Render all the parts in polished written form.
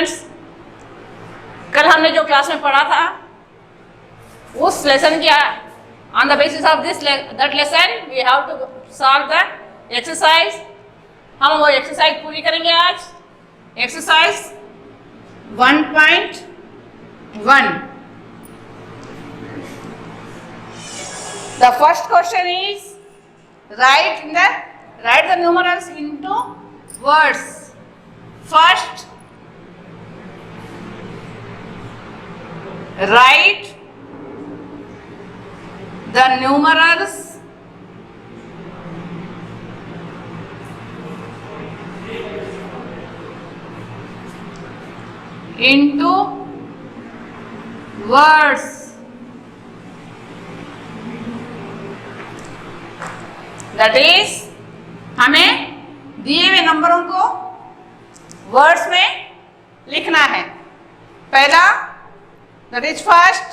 Students, कल हमने जो क्लास में पढ़ा था उस लेसन क्या, on the basis of this that lesson we have to solve the exercise. हम वो एक्सरसाइज पूरी करेंगे आज। Exercise 1.1। The first question is write the numerals into words. First, write the numerals into words. That is, हमें दिए हुए नंबरों को वर्ड्स में लिखना है। पहला, that is first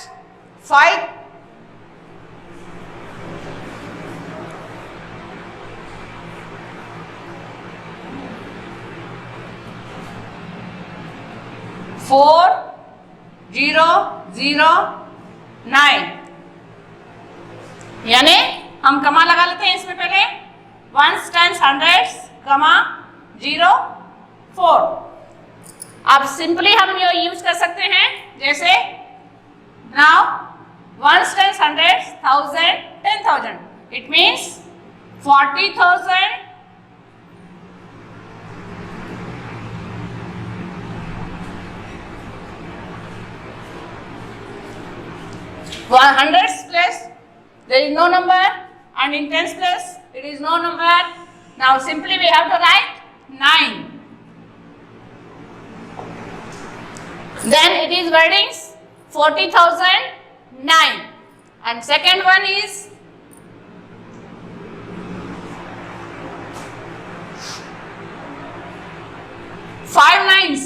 5 4 0 0 9, यानी हम कमा लगा लेते हैं इसमें पहले, वंस टेंस हंड्रेड्स कमा 0 4। अब सिंपली हम ये यूज कर सकते हैं, जैसे now once tens hundreds 1000 10,000, it means 40,000 hundreds place there is no number, and in tens place it is no number. Now simply we have to write 9. Then it is wordings 40,009, and second one is 5 nines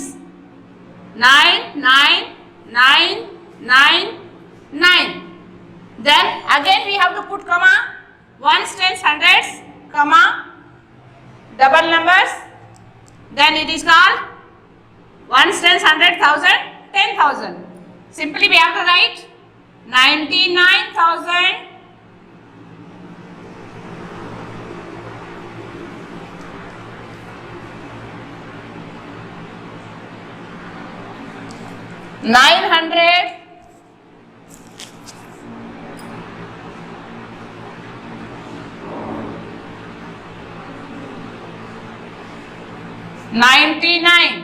9 9 9 9 9. Then again we have to put comma, ones, tens, hundreds, comma, double numbers. Then it is called ones, tens, 100,000, 10,000. Simply we have to write 99,000 900 99.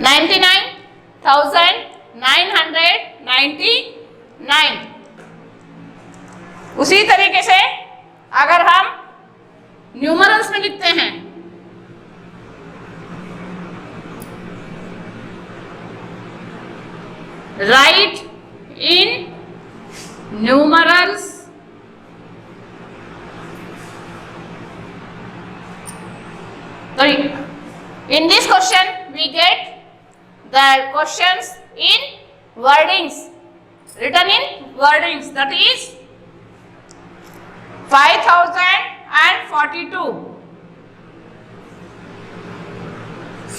99,999। उसी तरीके से अगर हम numerals में लिखते हैं, right in numerals sorry, in this question we get the questions in wordings, written in wordings, that is 5,042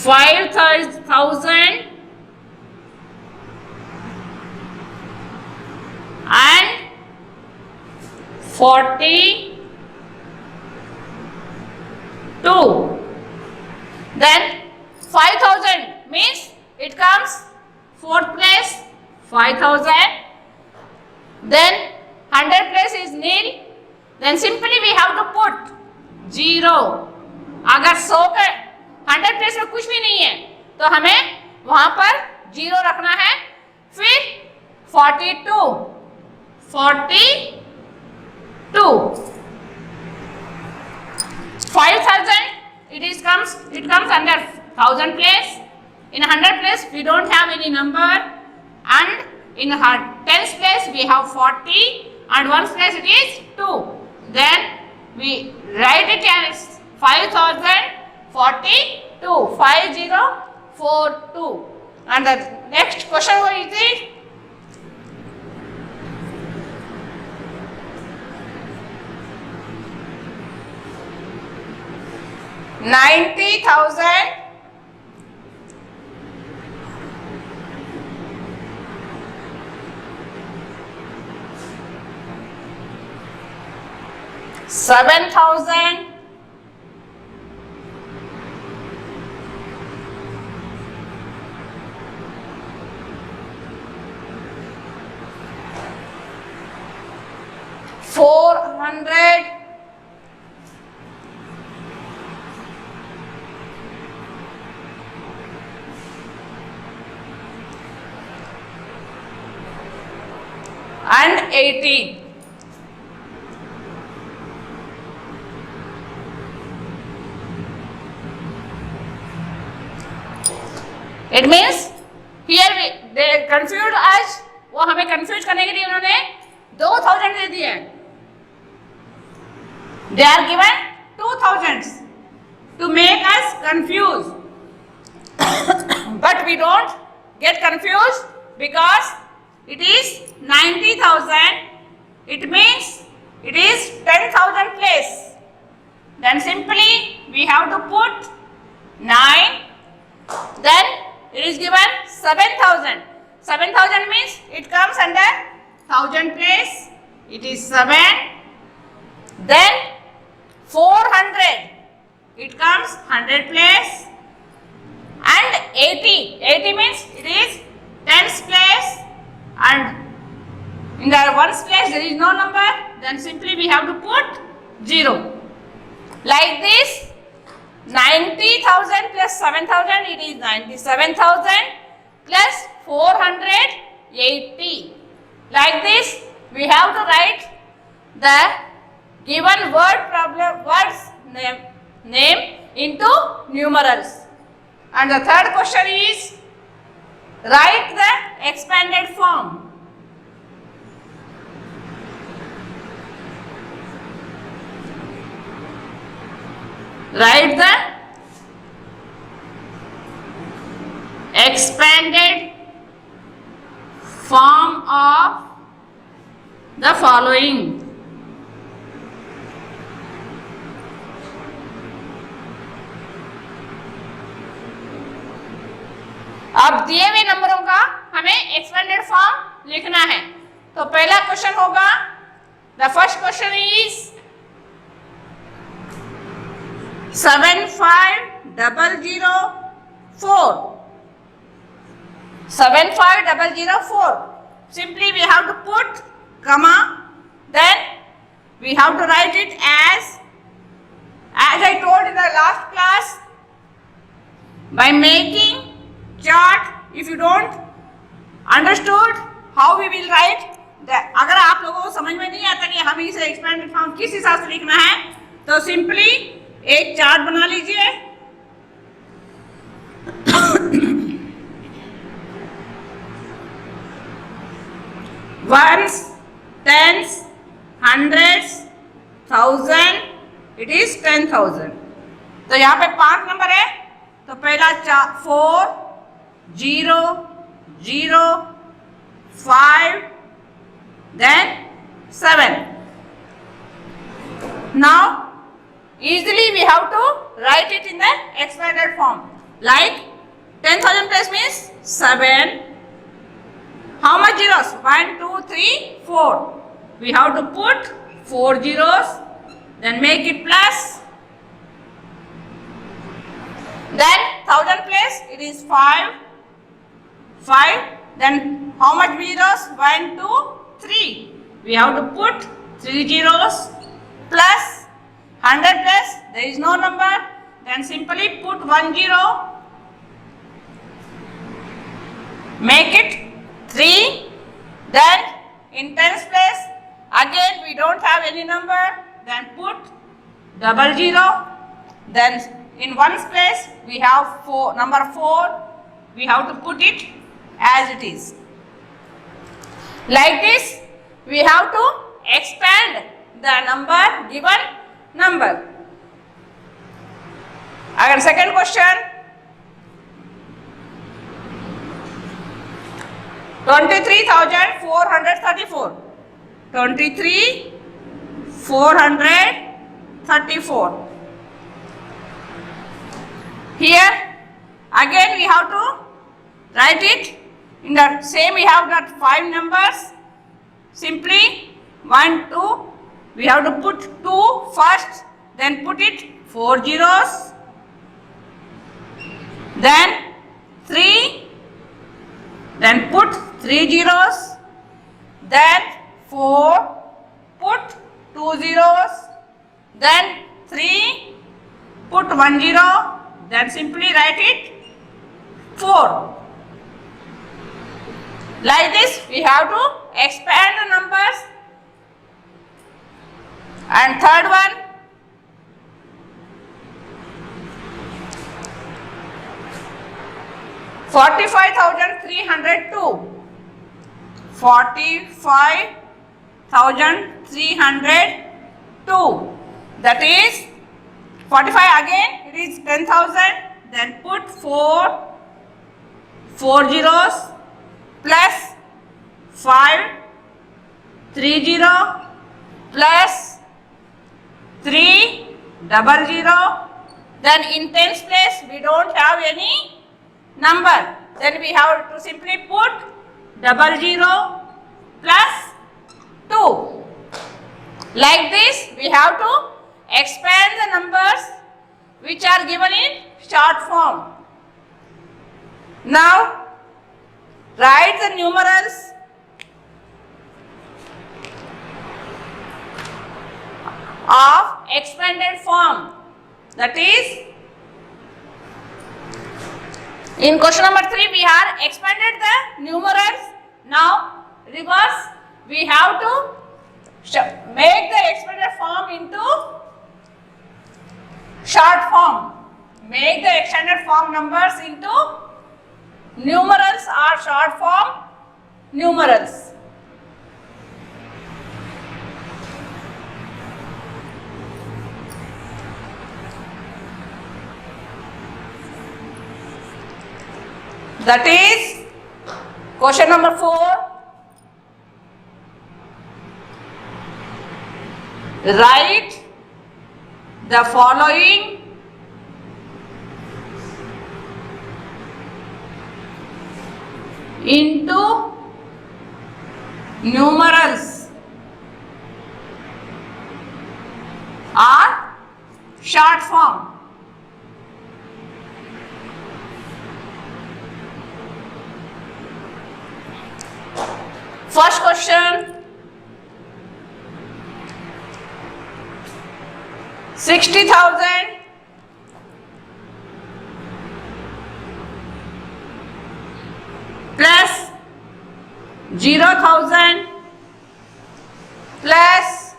5,000 and 42. Then 5,000 means it comes fourth place 5,000. Then 100 place is nil. Then simply we have to put 0. अगर 100 के 100 place में कुछ भी नहीं है तो हमें वहां पर 0 रखना है। फिर 42 5,000 it comes under 1,000 place. In 100 place we don't have any number, and in 10th place we have 40, and 1st place it is 2. Then we write it as 5,042 5042. And the next question is this. 90,000 7,000 400 and 80. It means here they confused us. वो हमें confuse करने के लिए उन्होंने 2000 दे दिया. They are given 2000 to make us confused. But we don't get confused because it is 90,000. It means it is 10,000 place. Then simply we have to put 9. Then it is given 7,000. 7,000 means it comes under 1000 place. It is 7. Then 400. It comes 100 place. And 80. 80 means it is tens place. And in the ones place there is no number. Then simply we have to put 0. Like this. 90,000 plus 7,000, it is 97,000 plus 480. Like this, we have to write the given words name into numerals. And the third question is, write the expanded form. Write the expanded form of the following. अब दिए हुए नंबरों का हमें expanded form लिखना है. तो पहला क्वेश्चन होगा, the first question is 75004. 75004. Simply we have to put comma, then we have to write it as I told in the last class, by making chart. If you don't understood how we will write, अगर आप लोगों को समझ में नहीं आता कि हमें इसे एक्सपेंडेड फॉर्म किस हिसाब से लिखना है, तो सिंपली एक चार्ट बना लीजिए. Ones, tens, hundreds, thousand, it is 10,000. तो यहाँ पे 5 नंबर है. तो पहला 4 0 0 5 then 7. Now easily we have to write it in the expanded form. Like 10,000 plus means 7. How much zeros? 1 2 3 4. We have to put 4 zeros. Then make it plus. Then 1000 place it is 5. 5. Then how much zeros? 1 2 3. We have to put 3 zeros plus 100 plus there is no number. Then simply put 1 0. Make it 3. Then in tens place again we don't have any number. Then put 00. Then in ones place we have number 4. We have to put it as it is. Like this we have to expand the number given number. Again second question, 23,434. 23,434. Here again we have to write it in the same. We have got 5 numbers. Simply 1, 2. We have to put 2 first, then put it 4 zeros, then 3, then put 3 zeros, then 4, put 2 zeros, then 3, put 1 zero, then simply write it 4. Like this we have to expand the numbers. And third one, $45,302. 45,302. That is 45 again. It is 10,000. Then put 4 zeros plus 5 3 0 plus 3 double 0. Then in tens place we don't have any number. Then we have to simply put double 0 plus 2. Like this we have to expand the numbers which are given in short form. Now write the numerals of expanded form. That is, in question number 3 we have expanded the numerals. Now reverse, we have to make the expanded form into short form. Make the extended form numbers into numerals or short form numerals. That is question number 4. Write the following into numerals or short form. First question, 60,000 plus 0,000 plus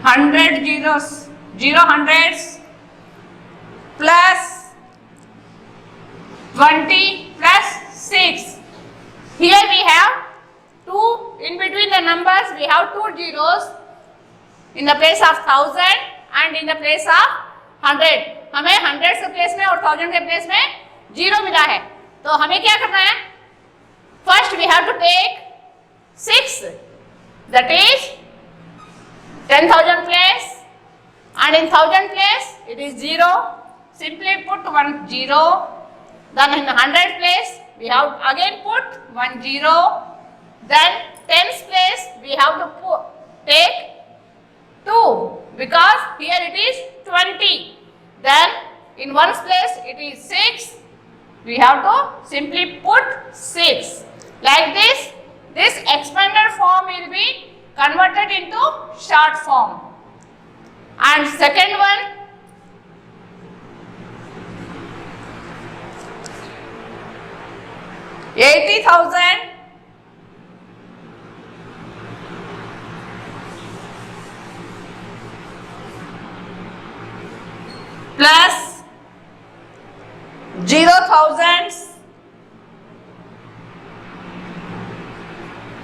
100 zeros, 0 hundreds plus 20 plus 6. Here we have 2 in between the numbers. We have 2 zeros in the place of 1000 and in the place of 100. हमें 100 के place में और 1000 के place में 0 मिला है. तो हमें क्या करना है? First we have to take 6. That is 10,000 place, and in 1000 place it is 0. Simply put 1 0. Then in 100 place we have again put 1 0. Then tens place we have to take 2 because here it is 20. Then in ones place it is 6. We have to simply put 6. Like this, this expanded form will be converted into short form. And second one, $80,000 plus 0,000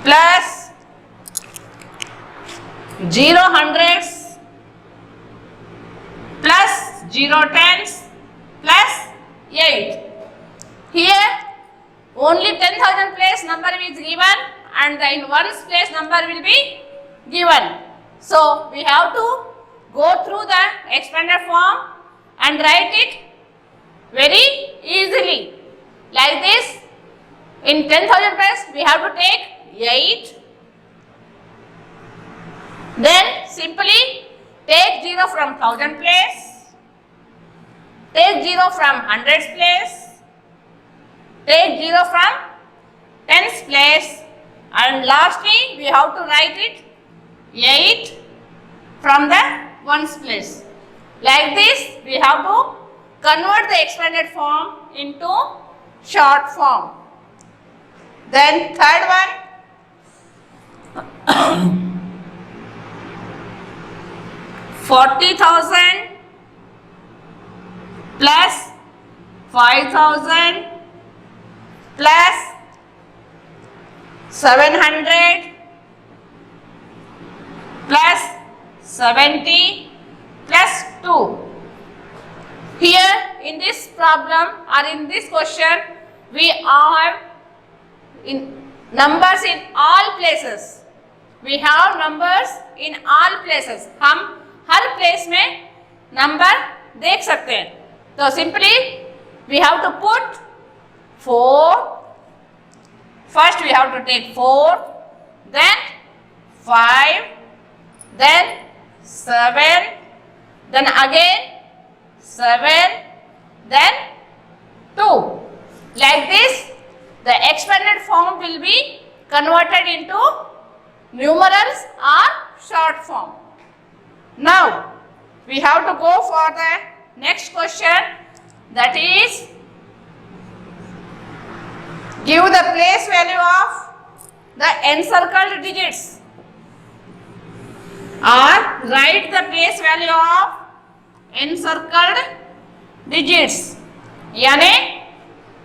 plus 0 hundreds plus 0 tens plus 8. Here only 10,000 place number is given and the in ones place number will be given. So we have to go through the expanded form and write it very easily. Like this, in 10,000 place, we have to take 8. Then simply take 0 from 1000 place. Take 0 from hundreds place. Take 0 from tens place. And lastly, we have to write it 8 from the ones place. Like this, we have to convert the expanded form into short form. Then third one, 40,000 plus 5,000 plus 700 plus 70 plus 2. Here in this problem or in this question, we have numbers in all places. We have numbers in all places. हम हर place में number देख सकते हैं. तो simply we have to put 4. First we have to take 4, then 5, then 7, then again 7, then 2. Like this, the expanded form will be converted into numerals or short form. Now, we have to go for the next question, that is, give the place value of the encircled digits or write the place value of encircled digits. यानी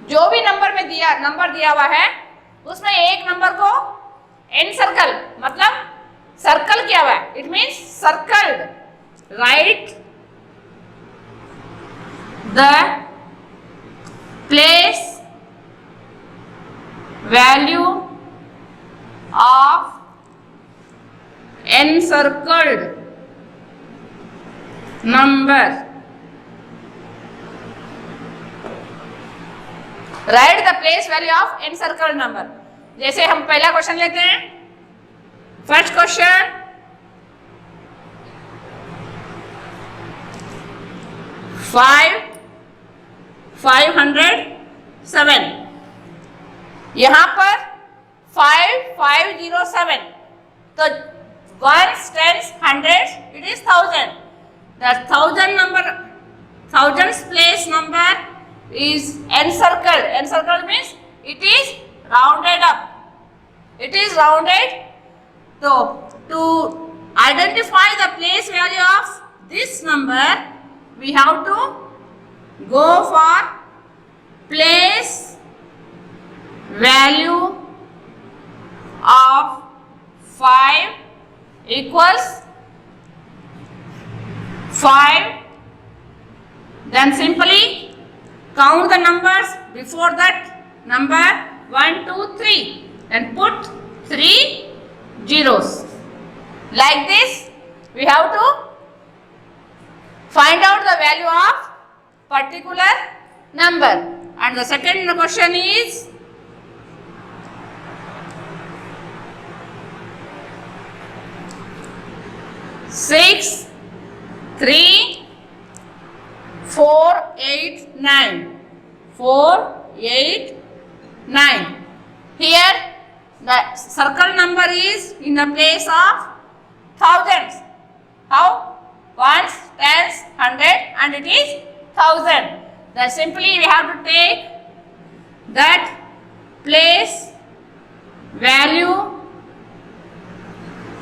जो भी number दिया हुआ है उसमें एक number को encircle मतलब सर्कल किया हुआ है. It means circled. Right the place value of encircled number. Write the place value of encircled number. जैसे हम पहला क्वेश्चन लेते हैं. First question, 507. यहाँ पर 5507. तो ones, tens, hundreds, it is 1000. The 1000 number, thousands place number is encircled. Encircled means it is rounded up. It is rounded. So to identify the place value of this number, we have to go for place value of 5 equals 5. Then simply count the numbers before that number 1, 2, 3 and put 3 zeros. Like this, we have to find out the value of particular number. And the second question is 6, 3, 4, 8, 9. 4, 8, 9. Here the circle number is in the place of thousands. How? Ones, tens, hundred, and it is 1000. Then simply we have to take that place value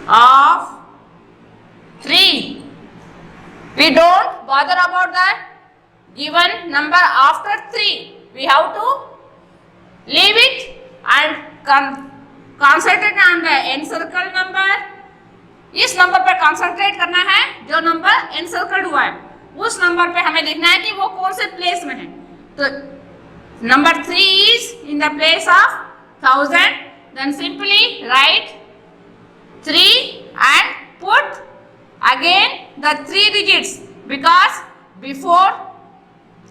of 3. We don't bother about the given number after 3. We have to leave it and concentrate on the encircled number. इस number पर concentrate करना है जो number encircled हुआ है. उस number पे हमें लिखना है कि वो कौन से प्लेस में है. तो number 3 is in the place of 1000. Then simply write 3 and put again the 3 digits because before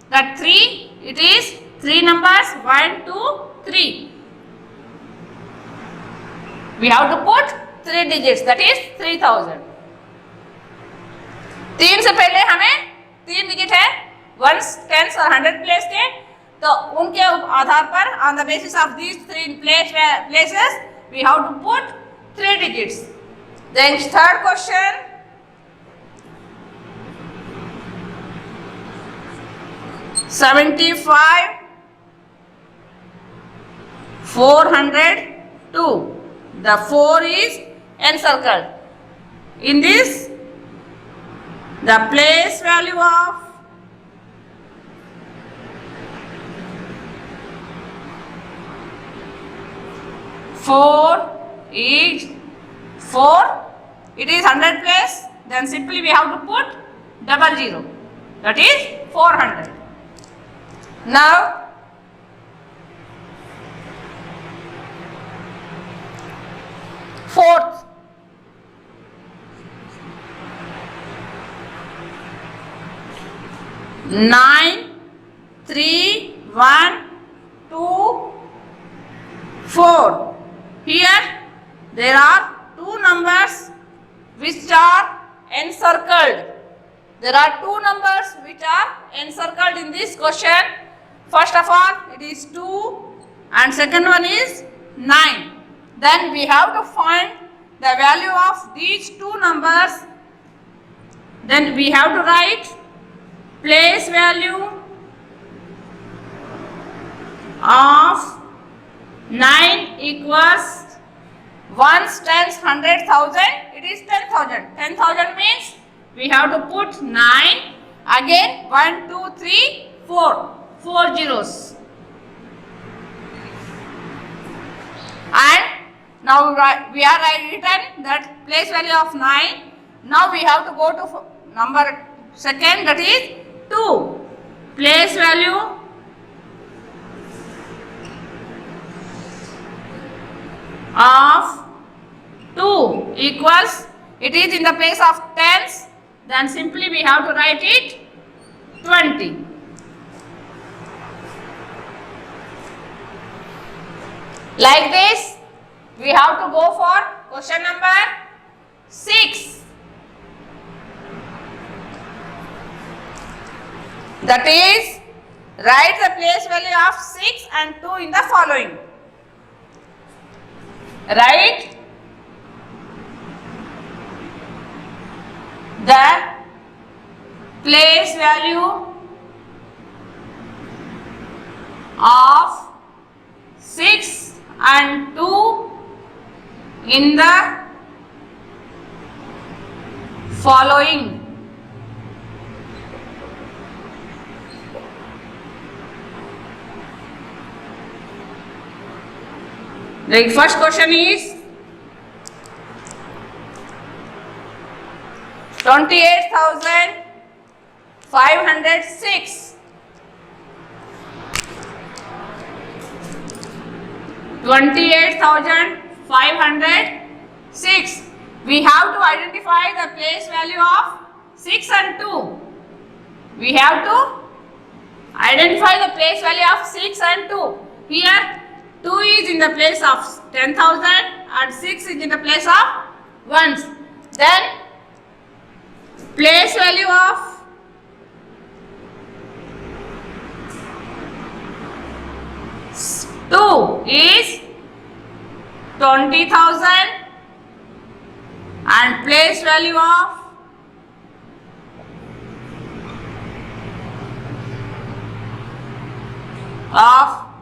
the 3 it is 3 numbers 1, 2, 3. We have to put 3 digits, that is 3000. 3 से पहले हमें 3 डिजिट है, वंस, टेंस और 100 place के, तो उनके आधार पर on the basis of these 3 places we have to put 3 digits. Then third question. $75, $402. The 4 is encircled. In this, the place value of is 4. It is 100 place. Then simply we have to put 00. That is 400. Now fourth. Nine, 3, 1, 2, 4. Here there are 2 numbers which are encircled. There are 2 numbers which are encircled in this question. First of all, it is 2 and second one is 9. Then we have to find the value of these 2 numbers. Then we have to write place value of 9 equals 1 times 100,000. It is 10,000. 10,000 means we have to put 9 again 1, 2, 3, 4. 4 zeros. And now we are written that place value of 9. Now we have to go to number second, that is 2. Place value of 2 equals, it is in the place of tens, then simply we have to write it 20. Like this, we have to go for question number 6. That is, write the place value of 6 and 2 in the following. Write the place value of 6 and 2 in the following. The first question is 28,506. 28,506. We have to identify the place value of 6 and 2. We have to identify the place value of 6 and 2. Here 2 is in the place of 10,000 and 6 is in the place of ones. Then place value of 2 is 20,000 and place value of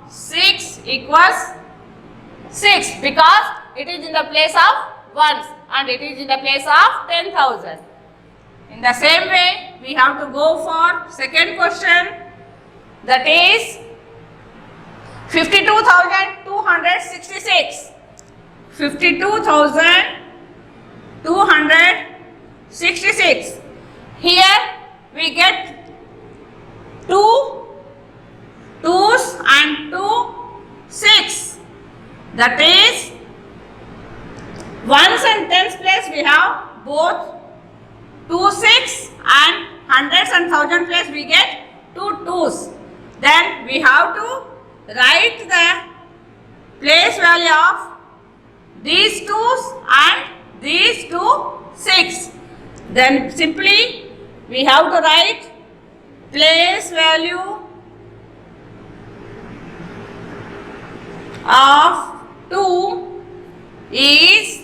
6 equals 6 because it is in the place of ones and it is in the place of 10,000. In the same way, we have to go for second question, that is 52,266. 52,266. Here we get 2 2's and 2 6. That is ones and tens place we have both 2 6 and hundreds and thousand place we get 2 2s. Then we have to write the place value of these 2s and these 2 6. Then simply we have to write place value of 2 is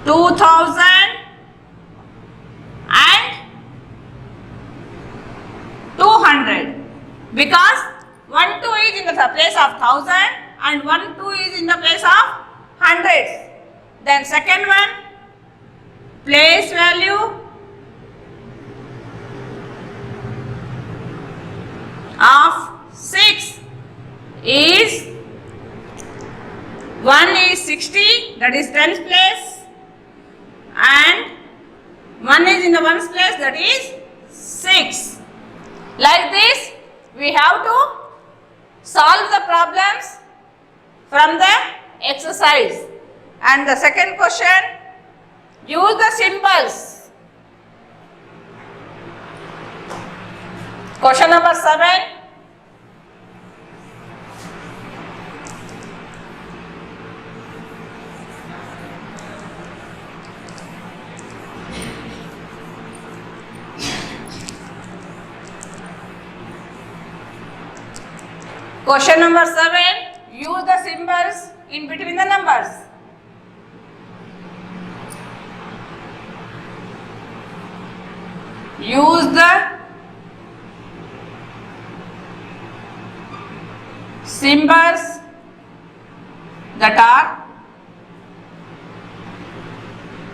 2000 and 200, because 1 2 is in the place of 1000 and 1 2 is in the place of hundreds. Then second one, place value of 6 is 1 is 60, that is 10th place, and 1 is in the 1's place, that is 6. Like this we have to solve the problems from the exercise. And the second question, use the symbols. Question number 7. Question number 7, use the symbols in between the numbers. Use the symbols that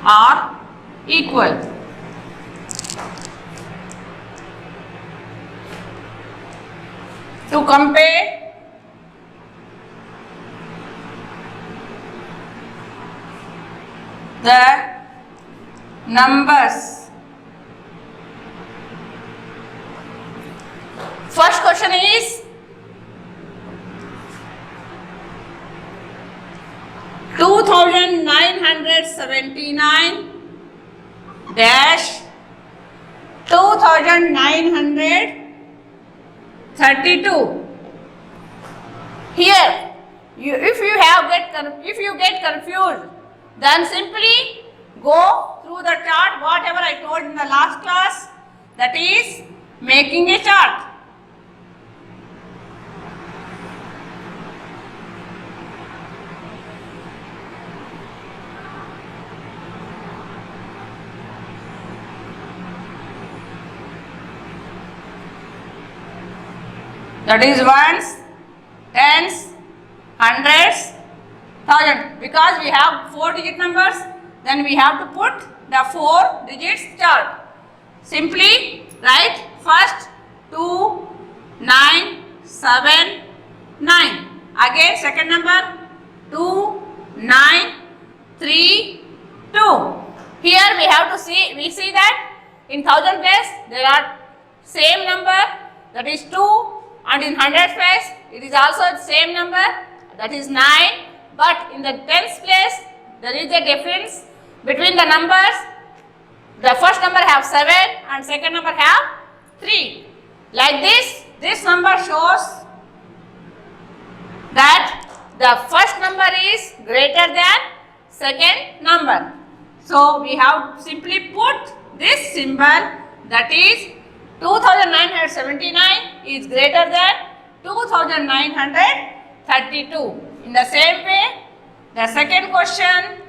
are equal. To compare the numbers. First question is 2979 dash 2932. Here, if you get confused, then simply go through the chart, whatever I told in the last class, that is making a chart. That is ones, tens, hundreds, thousand. Because we have 4-digit numbers, then we have to put the 4 digits chart. Simply write first 2, 9, 7, 9. Again second number 2, 9, 3, 2. Here we have to see, we see that in thousand place there are same number, that is 2. And in hundred place, it is also the same number, that is 9. But in the tens place, there is a difference between the numbers. The first number have 7 and second number have 3. Like this number shows that the first number is greater than second number. So we have simply put this symbol, that is 2979 is greater than 2932. In the same way, the second question,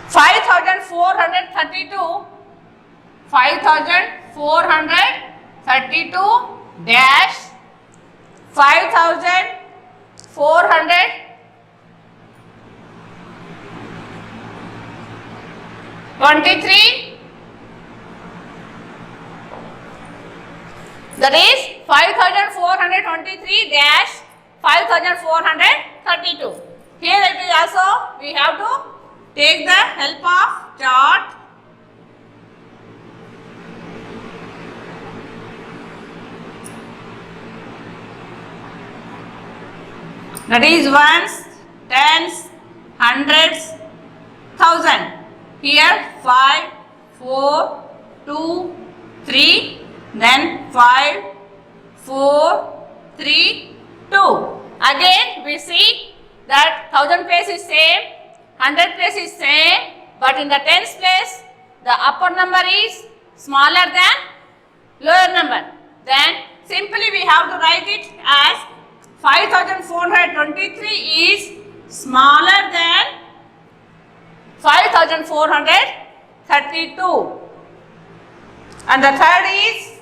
5432 dash 5423, that is 5423 dash 5432. Here it is also, we have to take the help of chart. That is ones, tens, hundreds, thousand. Here 5, 4, 2, 3, then 5, 4, 3, 2. Again we see that 1000 place is same, 100 place is same, but in the tens place the upper number is smaller than lower number. Then simply we have to write it as 5423 is smaller than 5432. And the third is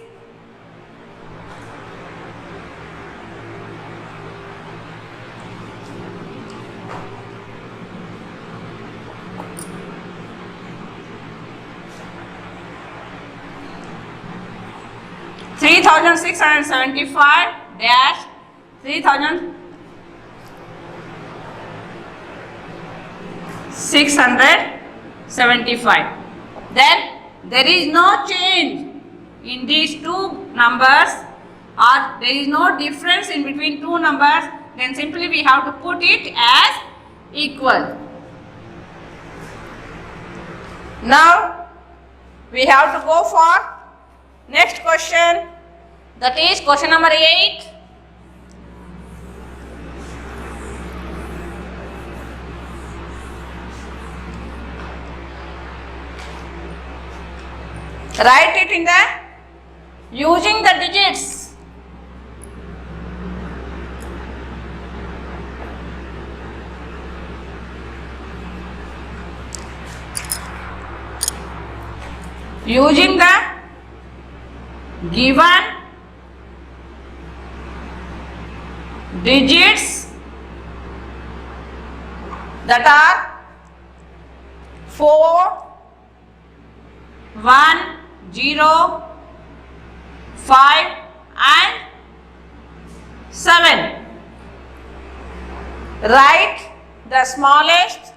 3675 dash 3675. Then there is no change in these two numbers, or there is no difference in between two numbers. Then simply we have to put it as equal. Now we have to go for next question, that is question number 8. Write it in the using the digits. Using the given digits that are 4, 1, 0, 5 and 7. Write the smallest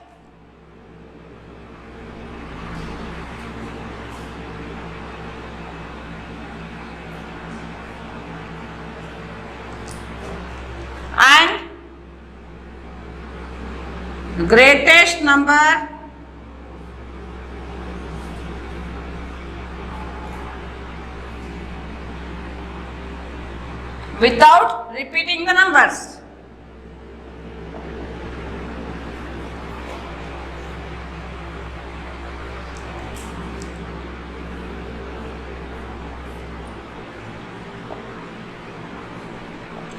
and greatest number without repeating the numbers.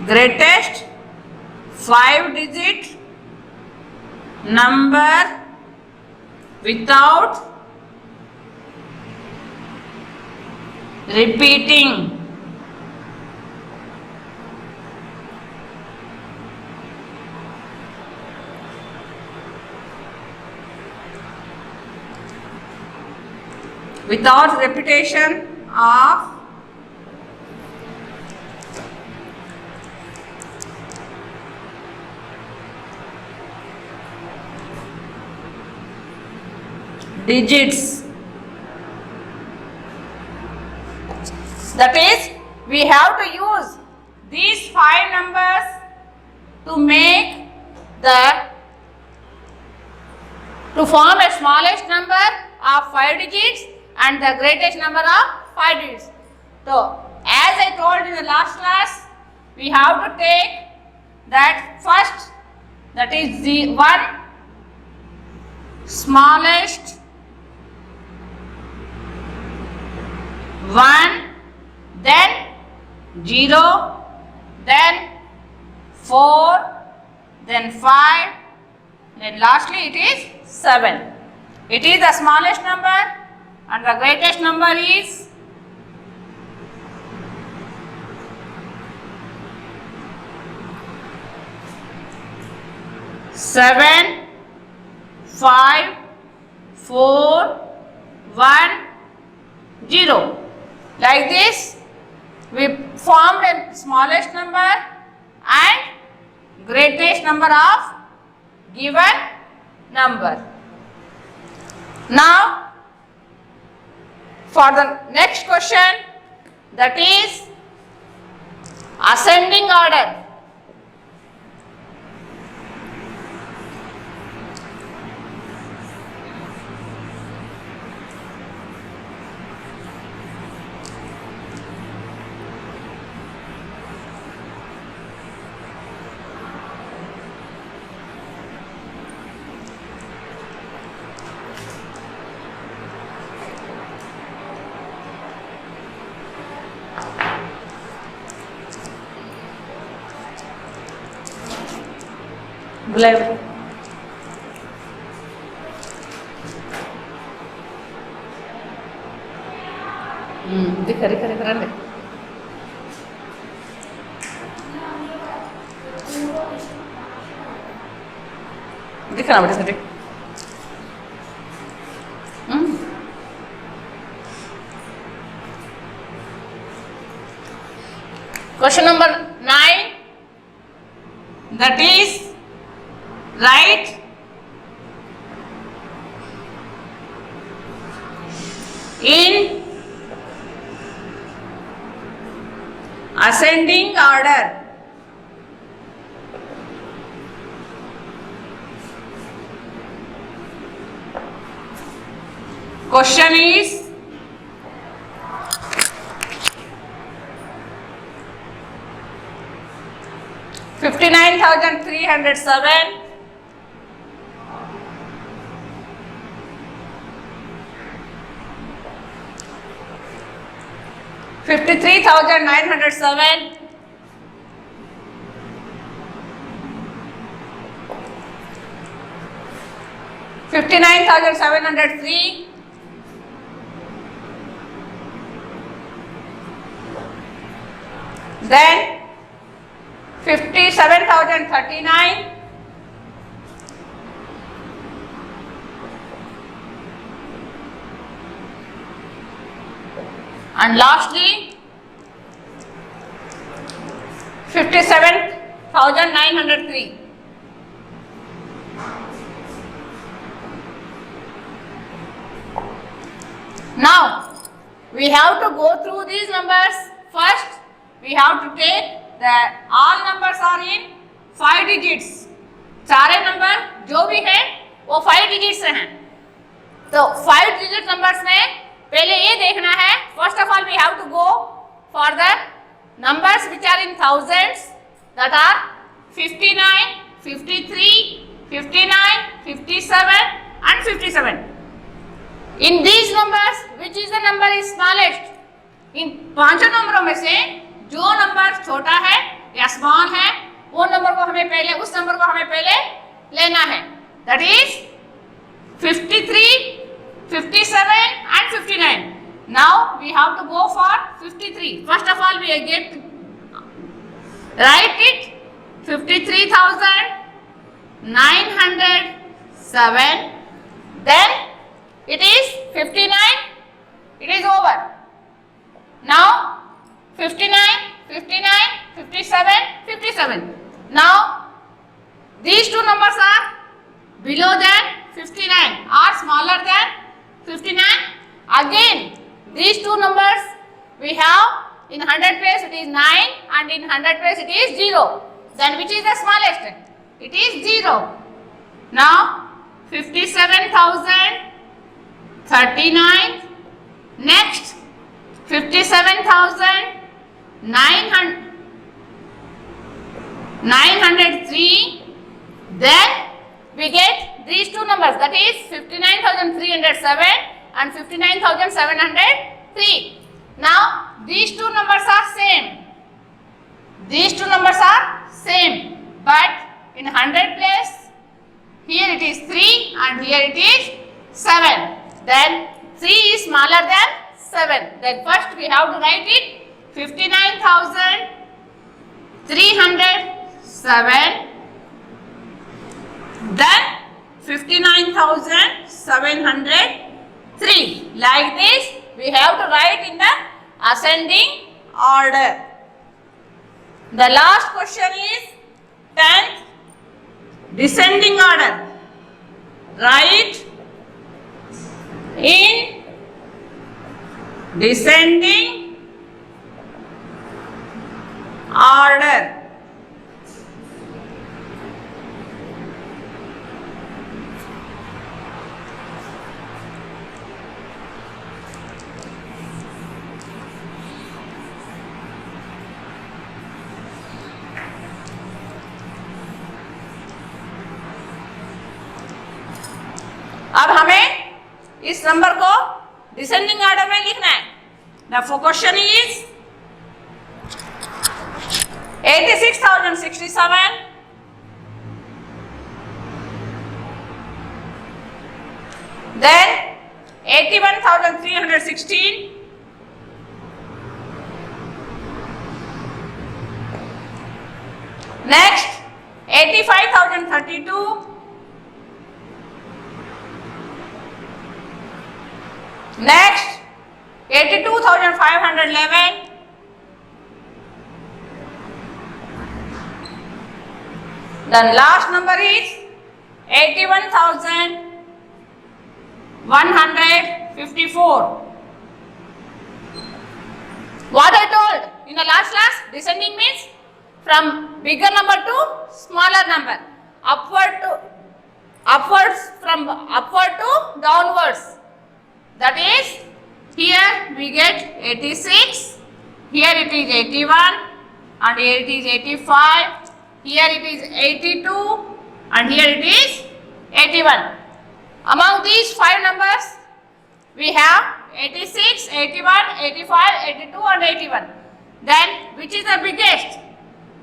Greatest 5-digit number without repeating. Without repetition of digits. That is, we have to use these 5 numbers to make to form a smallest number of 5 digits and the greatest number of 5 digits. So, as I told in the last class, we have to take that first, that is the one smallest 1, then 0, then 4, then 5, then lastly it is 7. It is the smallest number and the greatest number is 7, 5, 4, 1, 0. Like this, we formed a smallest number and greatest number of given number. Now, for the next question, that is ascending order. बुलाए दिखा दिखा दिखा रहे दिखना बेटा sir question number 9, that is write in ascending order. Question is $59,307, $53,907, $59,703, then 57,039, and lastly 57,903. Now we have to go through these numbers. First we have to take that all numbers are in 5 digits. सारे number जो भी है वो 5 digits से हैं. तो 5 digit numbers में पहले ये देखना है. First of all we have to go for the numbers which are in thousands, that are 59, 53, 59, 57 and 57. In these numbers which is the number is smallest? इन पांचों नंबरों में से जो नंबर छोटा है या स्मॉल है वो नंबर को हमें पहले उस नंबर को हमें पहले लेना है. That is 53, 57 and 59. Now we have to go for 53. First of all we get write it 53,907. Then it is 59. It is over. Now 59, 59, 57, 57. Now these two numbers are below than 59 or smaller than 59. Again these two numbers we have in 100 place it is 9 and in 100 place it is 0. Then which is the smallest? It is 0. Now 57,039. Next 57,903. Then we get these two numbers, that is 59,307 and 59,703. Now these two numbers are same. These two numbers are same, but in 100 place here it is 3 and here it is 7. Then 3 is smaller than 7. Then first we have to write it 59,307. Then 59,703. Like this we have to write in the ascending order. The last question is 10th descending order. Write in descending order. अब हमें इस number को descending order में लिखना है. The question is 86,067, Then 81,316. Next 85,032. Next 82,511. Then last number is 81,154. What I told in the last class, descending means from bigger number to smaller number, from upward to downwards. That is, here we get 86, here it is 81, and here it is 85, here it is 82, and here it is 81. Among these 5 numbers, we have 86, 81, 85, 82 and 81. Then which is the biggest?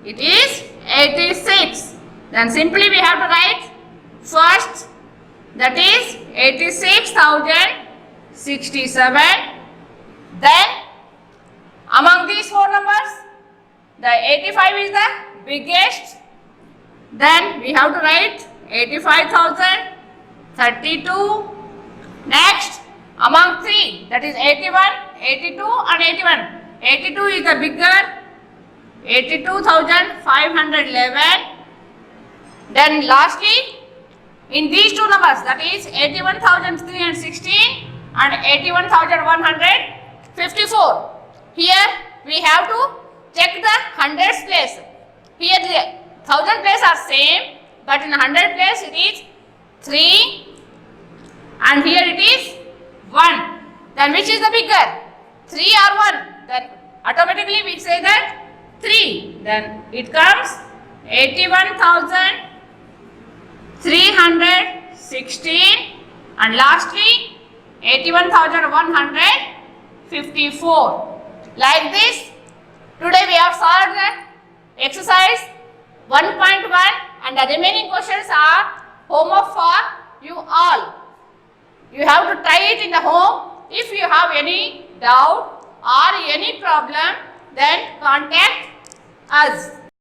It is 86. Then simply we have to write first, that is 86,067. Then among these 4 numbers, the 85 is the biggest. Then we have to write 85,032. Next, among 3, that is 81, 82 and 81. 82 is the bigger, 82,511. Then lastly, in these 2 numbers, that is 81,316 and 81,154. Here we have to check the hundreds place. Here the 1000 place are same, but in 100 place it is 3 and here it is 1. Then which is the bigger? 3 or 1? Then automatically we say that 3. Then it comes 81,316 and lastly 81,154. Like this, today we have solved the exercise 1.1 and the remaining questions are homework for you all. You have to try it in the home. If you have any doubt or any problem, then contact us.